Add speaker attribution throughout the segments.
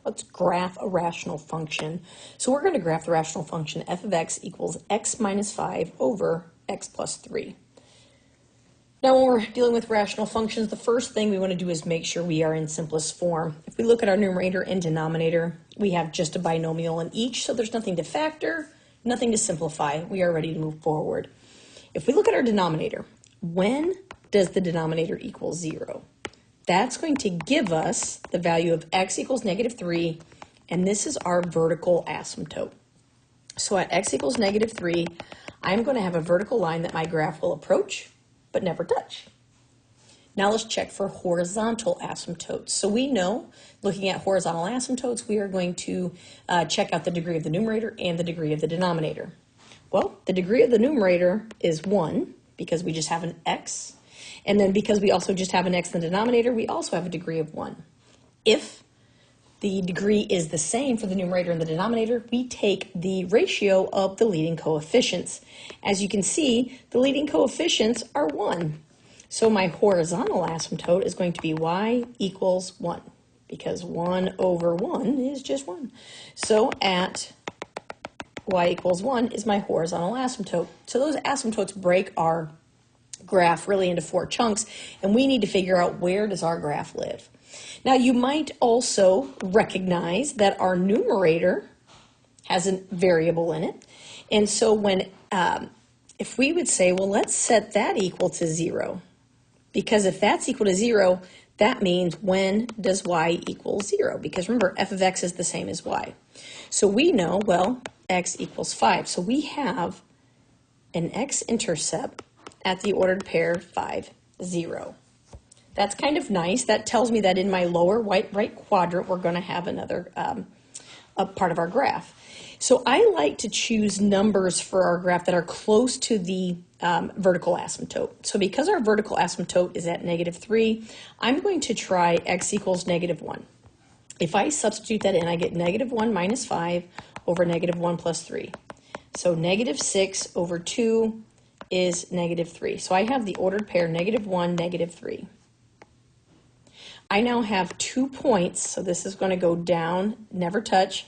Speaker 1: Let's graph a rational function. So we're going to graph the rational function f of x equals x minus 5 over x plus 3. Now when we're dealing with rational functions, the first thing we want to do is make sure we are in simplest form. If we look at our numerator and denominator, we have just a binomial in each, so there's nothing to factor, nothing to simplify. We are ready to move forward. If we look at our denominator, when does the denominator equal 0? That's going to give us the value of x equals -3, and this is our vertical asymptote. So at x equals -3, I'm going to have a vertical line that my graph will approach, but never touch. Now let's check for horizontal asymptotes. So we know, looking at horizontal asymptotes, we are going to check out the degree of the numerator and the degree of the denominator. Well, the degree of the numerator is 1, because we just have an x. And then because we also just have an x in the denominator, we also have a degree of 1. If the degree is the same for the numerator and the denominator, we take the ratio of the leading coefficients. As you can see, the leading coefficients are 1. So my horizontal asymptote is going to be y equals 1, because 1 over 1 is just 1. So at y equals 1 is my horizontal asymptote. So those asymptotes break our graph really into 4 chunks, and we need to figure out where does our graph live. Now you might also recognize that our numerator has a variable in it, and so when if we would say, well, let's set that equal to 0, because if that's equal to 0, that means when does y equal 0? Because remember, f of x is the same as y. So we know, well, x equals 5. So we have an x-intercept at the ordered pair 5, 0. That's kind of nice. That tells me that in my lower right quadrant, we're going to have another a part of our graph. So I like to choose numbers for our graph that are close to the vertical asymptote. So because our vertical asymptote is at -3, I'm going to try x equals -1. If I substitute that in, I get -1 minus 5 over -1 plus 3. So -6 over 2 is -3. So I have the ordered pair -1, -3. I now have 2 points, so this is going to go down, never touch,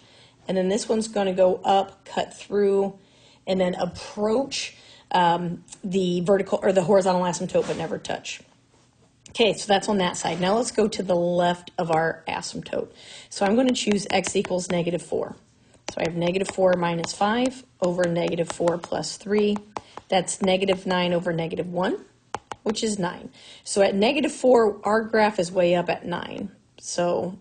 Speaker 1: and then this one's going to go up, cut through, and then approach the vertical or the horizontal asymptote, but never touch. Okay, so that's on that side. Now let's go to the left of our asymptote. So I'm going to choose x equals -4. So I have -4 minus 5 over -4 plus 3. That's -9 over -1, which is 9. So at -4, our graph is way up at 9. So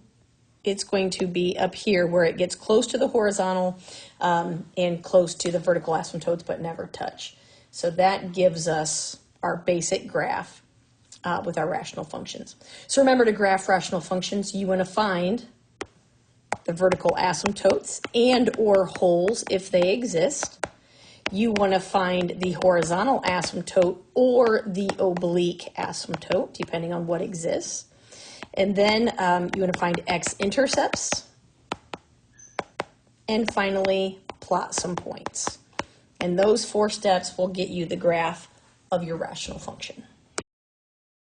Speaker 1: it's going to be up here where it gets close to the horizontal and close to the vertical asymptotes, but never touch. So that gives us our basic graph with our rational functions. So remember, to graph rational functions, you want to find the vertical asymptotes and or holes if they exist. You want to find the horizontal asymptote or the oblique asymptote, depending on what exists. And then you want to find x-intercepts. And finally, plot some points. And those 4 steps will get you the graph of your rational function.